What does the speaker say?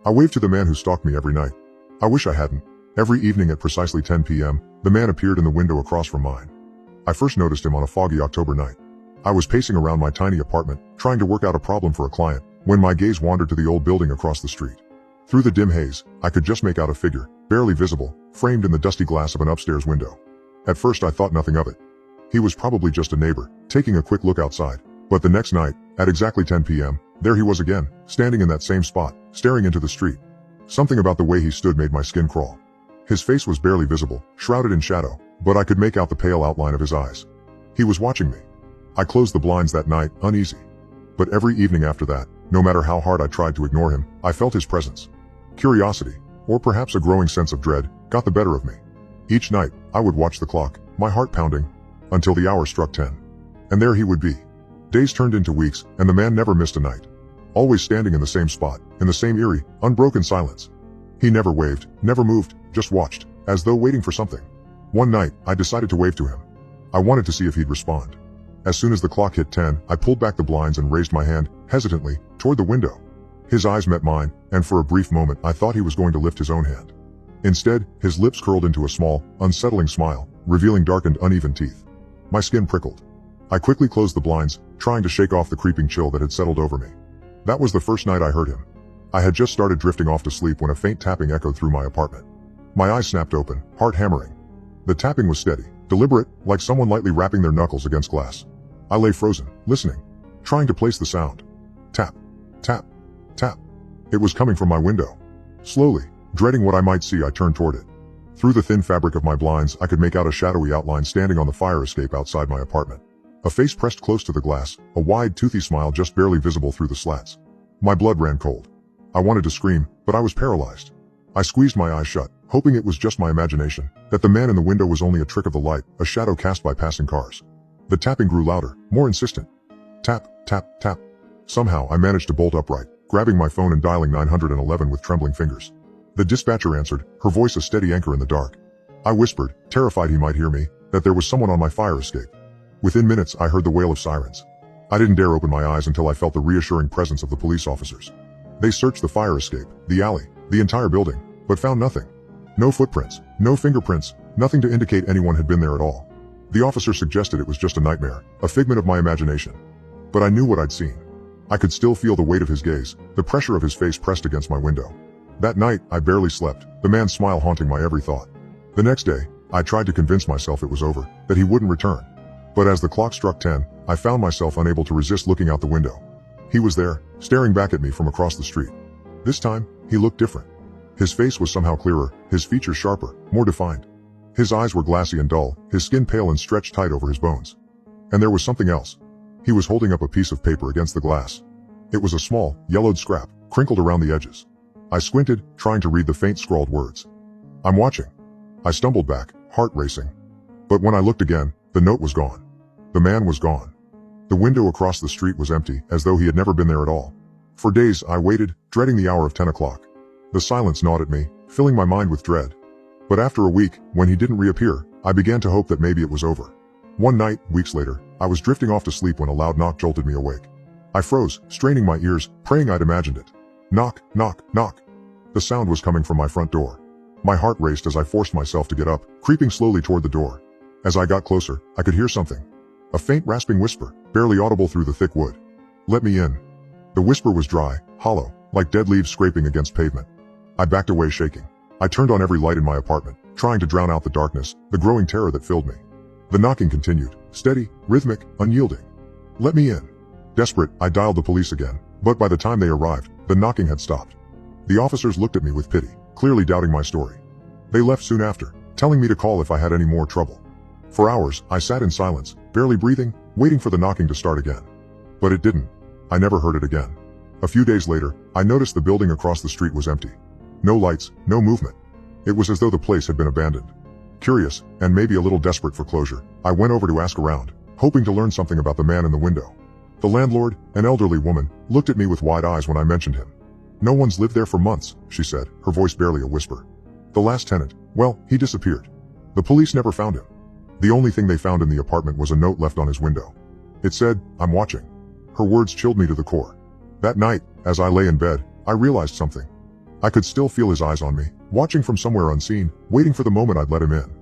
I waved to the man who stalked me every night. I wish I hadn't. Every evening at precisely 10 p.m., the man appeared in the window across from mine. I first noticed him on a foggy October night. I was pacing around my tiny apartment, trying to work out a problem for a client, when my gaze wandered to the old building across the street. Through the dim haze, I could just make out a figure, barely visible, framed in the dusty glass of an upstairs window. At first I thought nothing of it. He was probably just a neighbor, taking a quick look outside. But the next night, at exactly 10 p.m., there he was again, standing in that same spot, staring into the street. Something about the way he stood made my skin crawl. His face was barely visible, shrouded in shadow, but I could make out the pale outline of his eyes. He was watching me. I closed the blinds that night, uneasy. But every evening after that, no matter how hard I tried to ignore him, I felt his presence. Curiosity, or perhaps a growing sense of dread, got the better of me. Each night, I would watch the clock, my heart pounding, until the hour struck 10. And there he would be. Days turned into weeks, and the man never missed a night. Always standing in the same spot, in the same eerie, unbroken silence. He never waved, never moved, just watched, as though waiting for something. One night, I decided to wave to him. I wanted to see if he'd respond. As soon as the clock hit 10, I pulled back the blinds and raised my hand, hesitantly, toward the window. His eyes met mine, and for a brief moment I thought he was going to lift his own hand. Instead, his lips curled into a small, unsettling smile, revealing darkened, uneven teeth. My skin prickled. I quickly closed the blinds, trying to shake off the creeping chill that had settled over me. That was the first night I heard him. I had just started drifting off to sleep when a faint tapping echoed through my apartment. My eyes snapped open, heart hammering. The tapping was steady, deliberate, like someone lightly rapping their knuckles against glass. I lay frozen, listening, trying to place the sound. Tap, tap, tap. It was coming from my window. Slowly, dreading what I might see, I turned toward it. Through the thin fabric of my blinds, I could make out a shadowy outline standing on the fire escape outside my apartment. A face pressed close to the glass, a wide, toothy smile just barely visible through the slats. My blood ran cold. I wanted to scream, but I was paralyzed. I squeezed my eyes shut, hoping it was just my imagination, that the man in the window was only a trick of the light, a shadow cast by passing cars. The tapping grew louder, more insistent. Tap, tap, tap. Somehow I managed to bolt upright, grabbing my phone and dialing 911 with trembling fingers. The dispatcher answered, her voice a steady anchor in the dark. I whispered, terrified he might hear me, that there was someone on my fire escape. Within minutes, I heard the wail of sirens. I didn't dare open my eyes until I felt the reassuring presence of the police officers. They searched the fire escape, the alley, the entire building, but found nothing. No footprints, no fingerprints, nothing to indicate anyone had been there at all. The officer suggested it was just a nightmare, a figment of my imagination. But I knew what I'd seen. I could still feel the weight of his gaze, the pressure of his face pressed against my window. That night, I barely slept, the man's smile haunting my every thought. The next day, I tried to convince myself it was over, that he wouldn't return. But as the clock struck 10, I found myself unable to resist looking out the window. He was there, staring back at me from across the street. This time, he looked different. His face was somehow clearer, his features sharper, more defined. His eyes were glassy and dull, his skin pale and stretched tight over his bones. And there was something else. He was holding up a piece of paper against the glass. It was a small, yellowed scrap, crinkled around the edges. I squinted, trying to read the faint scrawled words. I'm watching. I stumbled back, heart racing. But when I looked again, the note was gone. The man was gone. The window across the street was empty, as though he had never been there at all. For days I waited, dreading the hour of 10 o'clock. The silence gnawed at me, filling my mind with dread. But after a week, when he didn't reappear, I began to hope that maybe it was over. One night, weeks later, I was drifting off to sleep when a loud knock jolted me awake. I froze, straining my ears, praying I'd imagined it. Knock, knock, knock. The sound was coming from my front door. My heart raced as I forced myself to get up, creeping slowly toward the door. As I got closer, I could hear something. A faint rasping whisper, barely audible through the thick wood. Let me in. The whisper was dry, hollow, like dead leaves scraping against pavement. I backed away shaking. I turned on every light in my apartment, trying to drown out the darkness, the growing terror that filled me. The knocking continued, steady, rhythmic, unyielding. Let me in. Desperate, I dialed the police again, but by the time they arrived, the knocking had stopped. The officers looked at me with pity, clearly doubting my story. They left soon after, telling me to call if I had any more trouble. For hours, I sat in silence, barely breathing, waiting for the knocking to start again. But it didn't. I never heard it again. A few days later, I noticed the building across the street was empty. No lights, no movement. It was as though the place had been abandoned. Curious, and maybe a little desperate for closure, I went over to ask around, hoping to learn something about the man in the window. The landlord, an elderly woman, looked at me with wide eyes when I mentioned him. No one's lived there for months, she said, her voice barely a whisper. The last tenant, well, he disappeared. The police never found him. The only thing they found in the apartment was a note left on his window. It said, I'm watching. Her words chilled me to the core. That night, as I lay in bed, I realized something. I could still feel his eyes on me, watching from somewhere unseen, waiting for the moment I'd let him in.